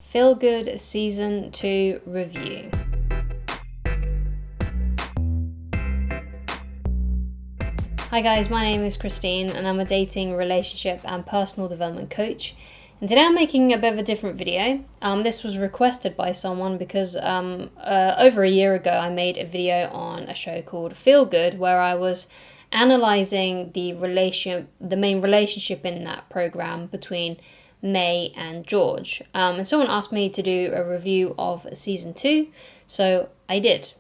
Feel Good Season 2 review. Hi guys, my name is Christine and I'm a dating, relationship and personal development coach. And today I'm making a bit of a different video. This was requested by someone because over a year ago I made a video on a show called Feel Good where I was analysing the main relationship in that program between Mae and George. And someone asked me to do a review of season 2, so I did.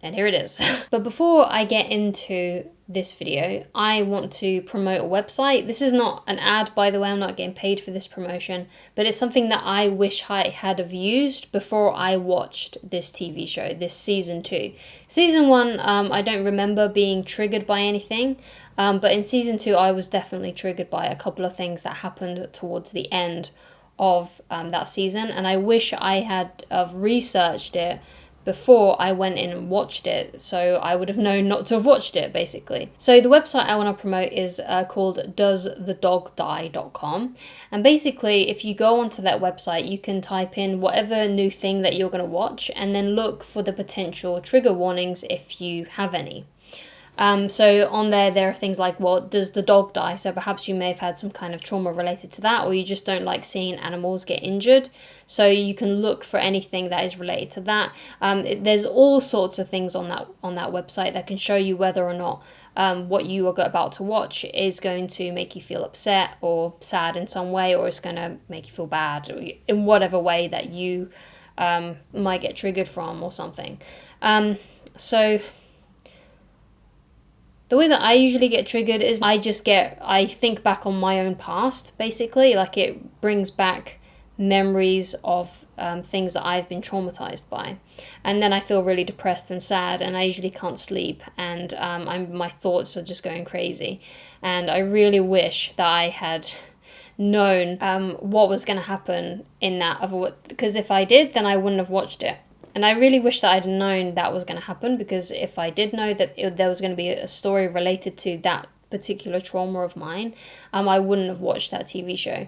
And here it is. But before I get into this video, I want to promote a website. This is not an ad, by the way, I'm not getting paid for this promotion, but it's something that I wish I had have used before I watched this TV show, this season 2. Season 1, I don't remember being triggered by anything, but in season 2, I was definitely triggered by a couple of things that happened towards the end of that season, and I wish I had researched it before I went in and watched it, so I would have known not to have watched it, basically. So the website I want to promote is called doesthedogdie.com, and basically if you go onto that website you can type in whatever new thing that you're going to watch and then look for the potential trigger warnings if you have any. So on there are things like, well, does the dog die? So perhaps you may have had some kind of trauma related to that, or you just don't like seeing animals get injured. So you can look for anything that is related to that. There's all sorts of things on that website that can show you whether or not what you are about to watch is going to make you feel upset or sad in some way, or it's going to make you feel bad in whatever way that you might get triggered from or something. So the way that I usually get triggered is I think back on my own past, basically. Like, it brings back memories of things that I've been traumatized by. And then I feel really depressed and sad, and I usually can't sleep, and my thoughts are just going crazy. And I really wish that I had known what was going to happen in that, because if I did, then I wouldn't have watched it. And I really wish that I'd known that was going to happen, because if I did know that there was going to be a story related to that particular trauma of mine, I wouldn't have watched that TV show.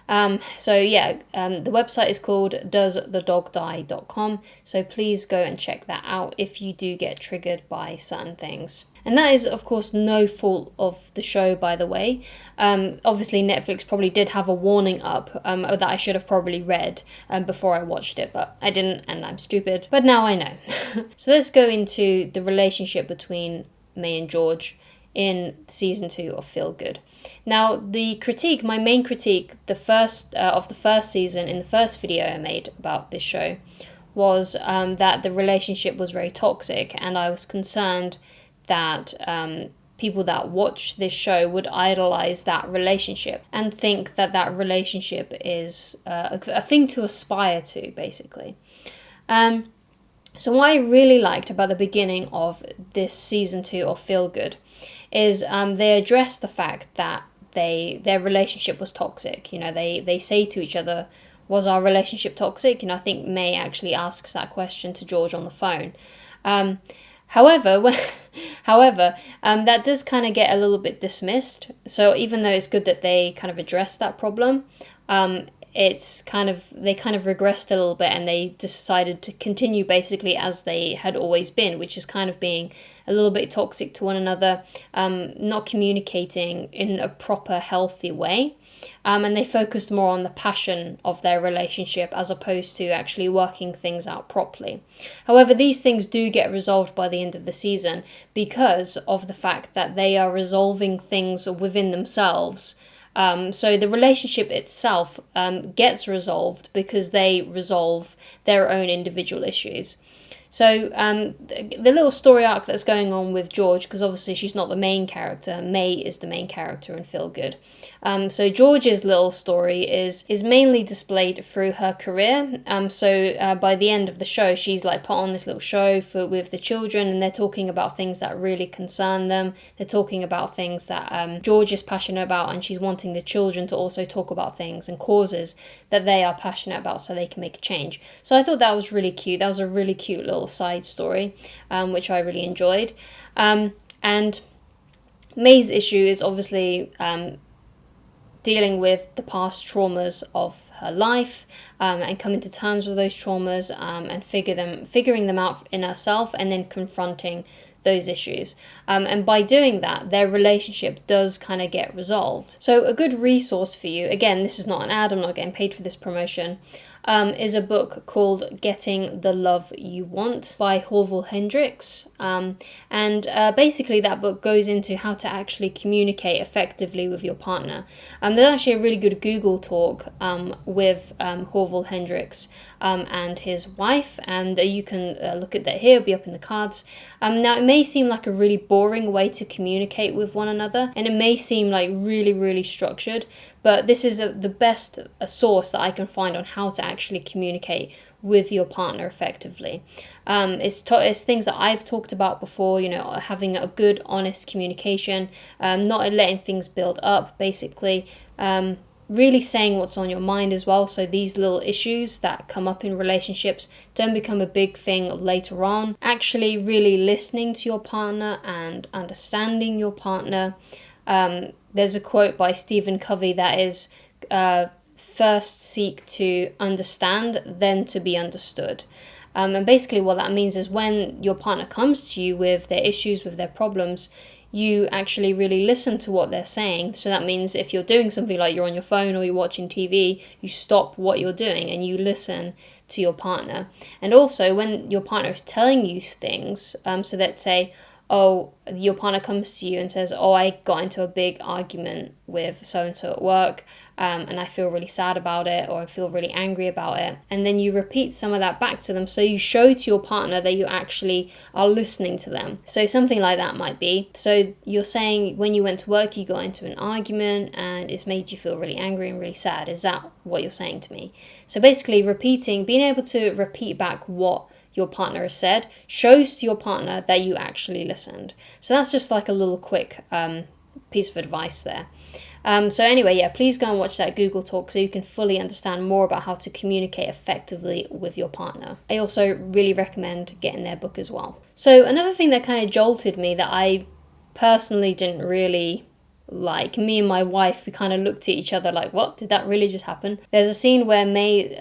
The website is called doesthedogdie.com, so please go and check that out if you do get triggered by certain things. And that is, of course, no fault of the show, by the way. Obviously, Netflix probably did have a warning up that I should have probably read before I watched it, but I didn't, and I'm stupid. But now I know. So let's go into the relationship between Mae and George in season 2 of Feel Good. Now, my main critique, of the first season, in the first video I made about this show, was that the relationship was very toxic, and I was concerned that people that watch this show would idolize that relationship and think that that relationship is a thing to aspire to, basically. So what I really liked about the beginning of this season 2 of Feel Good is they address the fact that their relationship was toxic. You know, they say to each other, was our relationship toxic? You know, I think Mae actually asks that question to George on the phone. However, that does kind of get a little bit dismissed. So even though it's good that they kind of address that problem, they kind of regressed a little bit, and they decided to continue basically as they had always been, which is kind of being a little bit toxic to one another, not communicating in a proper, healthy way. And they focused more on the passion of their relationship as opposed to actually working things out properly. However, these things do get resolved by the end of the season because of the fact that they are resolving things within themselves. So the relationship itself gets resolved because they resolve their own individual issues. So the little story arc that's going on with George, because obviously she's not the main character, Mae is the main character in Feel Good. So George's little story is mainly displayed through her career. By the end of the show, she's like put on this little show with the children, and they're talking about things that really concern them. They're talking about things that George is passionate about, and she's wanting the children to also talk about things and causes that they are passionate about so they can make a change. So I thought that was really cute. That was a really cute little side story, which I really enjoyed. And Mae's issue is obviously dealing with the past traumas of her life, and coming to terms with those traumas, and figuring them out in herself, and then confronting those issues. And by doing that, their relationship does kind of get resolved. So a good resource for you, again, this is not an ad, I'm not getting paid for this promotion, is a book called Getting the Love You Want by Orville Hendricks. And basically that book goes into how to actually communicate effectively with your partner. There's actually a really good Google talk with Orville Hendricks and his wife, and you can look at that here, it'll be up in the cards. Now it may seem like a really boring way to communicate with one another, and it may seem like really, really structured, but this is the best source that I can find on how to actually communicate with your partner effectively. It's things that I've talked about before, having a good, honest communication, not letting things build up, basically. Really saying what's on your mind as well, so these little issues that come up in relationships don't become a big thing later on. Actually really listening to your partner and understanding your partner. There's a quote by Stephen Covey that is, first seek to understand, then to be understood. And basically what that means is when your partner comes to you with their issues, with their problems, you actually really listen to what they're saying. So that means if you're doing something like you're on your phone or you're watching TV, you stop what you're doing and you listen to your partner. And also when your partner is telling you things, so let's say, your partner comes to you and says, I got into a big argument with so-and-so at work, and I feel really sad about it, or I feel really angry about it. And then you repeat some of that back to them. So you show to your partner that you actually are listening to them. So something like that might be, so you're saying when you went to work, you got into an argument and it's made you feel really angry and really sad. Is that what you're saying to me? So basically being able to repeat back what your partner has said shows to your partner that you actually listened. So that's just like a little quick piece of advice there. So anyway, please go and watch that Google talk so you can fully understand more about how to communicate effectively with your partner. I also really recommend getting their book as well. So another thing that kind of jolted me that I personally didn't really like, me and my wife, we kind of looked at each other like, what? Did that really just happen? There's a scene where Mae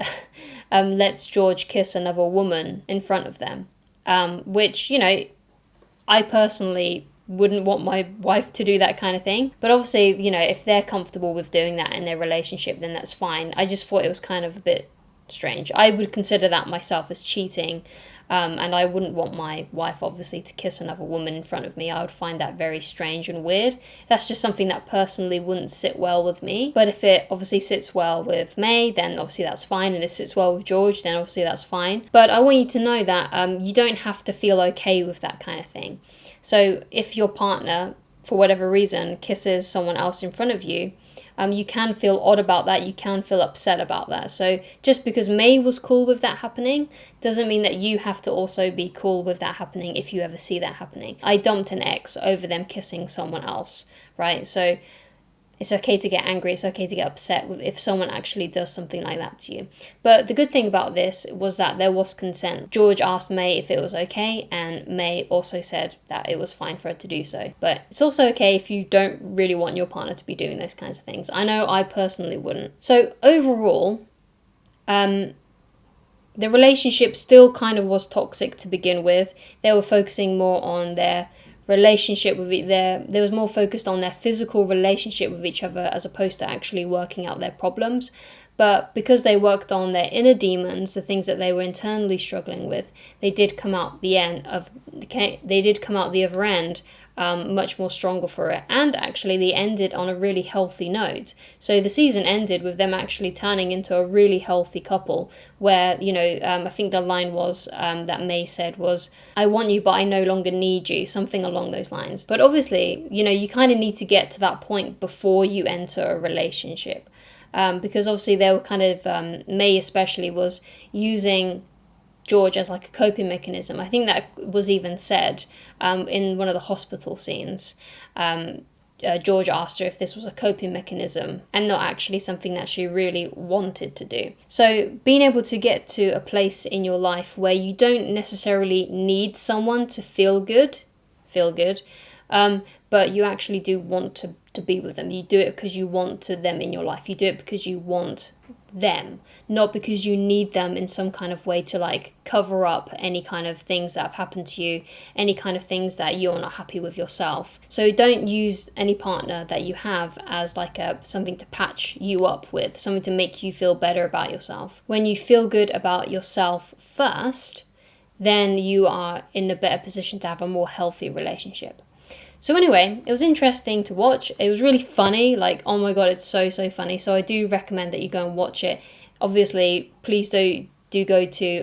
lets George kiss another woman in front of them, which, I personally wouldn't want my wife to do that kind of thing. But obviously, if they're comfortable with doing that in their relationship, then that's fine. I just thought it was kind of a bit strange. I would consider that myself as cheating. And I wouldn't want my wife, obviously, to kiss another woman in front of me. I would find that very strange and weird. That's just something that personally wouldn't sit well with me. But if it obviously sits well with Mae, then obviously that's fine. And if it sits well with George, then obviously that's fine. But I want you to know that you don't have to feel okay with that kind of thing. So if your partner, for whatever reason, kisses someone else in front of you, you can feel odd about that, you can feel upset about that. So just because Mae was cool with that happening doesn't mean that you have to also be cool with that happening if you ever see that happening. I dumped an ex over them kissing someone else, right? So it's okay to get angry, it's okay to get upset if someone actually does something like that to you. But the good thing about this was that there was consent. George asked Mae if it was okay, and Mae also said that it was fine for her to do so. But it's also okay if you don't really want your partner to be doing those kinds of things. I know I personally wouldn't. So overall, the relationship still kind of was toxic to begin with. They were focusing more on their relationship with they was more focused on their physical relationship with each other as opposed to actually working out their problems. But because they worked on their inner demons, the things that they were internally struggling with, they did come out the other end much more stronger for it. And actually they ended on a really healthy note. So the season ended with them actually turning into a really healthy couple where, I think the line was that Mae said was, I want you, but I no longer need you, something along those lines. But obviously, you kind of need to get to that point before you enter a relationship. Because obviously they were kind of, Mae especially was using George as like a coping mechanism. I think that was even said in one of the hospital scenes. George asked her if this was a coping mechanism and not actually something that she really wanted to do. So being able to get to a place in your life where you don't necessarily need someone to feel good, but you actually do want to to be with them. You do it because you want them in your life. You do it because you want them, not because you need them in some kind of way to like cover up any kind of things that have happened to you, any kind of things that you're not happy with yourself. So don't use any partner that you have as like something to patch you up with, something to make you feel better about yourself. When you feel good about yourself first, then you are in a better position to have a more healthy relationship. So anyway, it was interesting to watch. It was really funny. Like, oh my god, it's so funny. So I do recommend that you go and watch it. Obviously, please do go to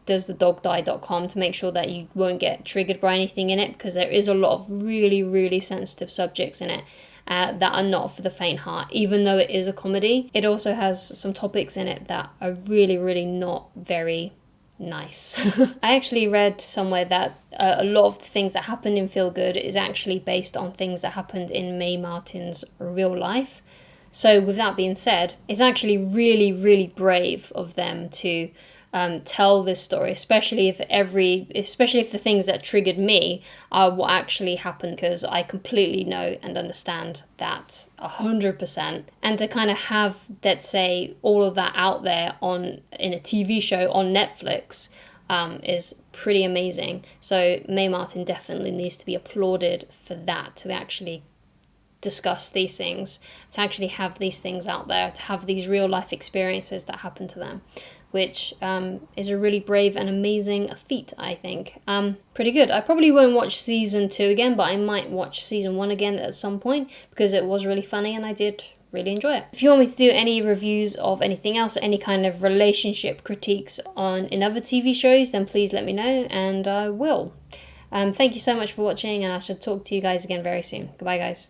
doesthedogdie.com to make sure that you won't get triggered by anything in it, because there is a lot of really sensitive subjects in it that are not for the faint heart. Even though it is a comedy, it also has some topics in it that are really not very nice. I actually read somewhere that a lot of the things that happen in Feel Good is actually based on things that happened in Mae Martin's real life. So with that being said, it's actually really brave of them to tell this story, especially if the things that triggered me are what actually happened, because I completely know and understand that 100%. And to kind of have, let's say, all of that out there in a TV show on Netflix is pretty amazing. So Mae Martin definitely needs to be applauded for that, to actually discuss these things, to actually have these things out there, to have these real life experiences that happen to them, which is a really brave and amazing feat, I think. Pretty good. I probably won't watch season 2 again, but I might watch season 1 again at some point, because it was really funny and I did really enjoy it. If you want me to do any reviews of anything else, any kind of relationship critiques in other TV shows, then please let me know and I will. Thank you so much for watching, and I shall talk to you guys again very soon. Goodbye, guys.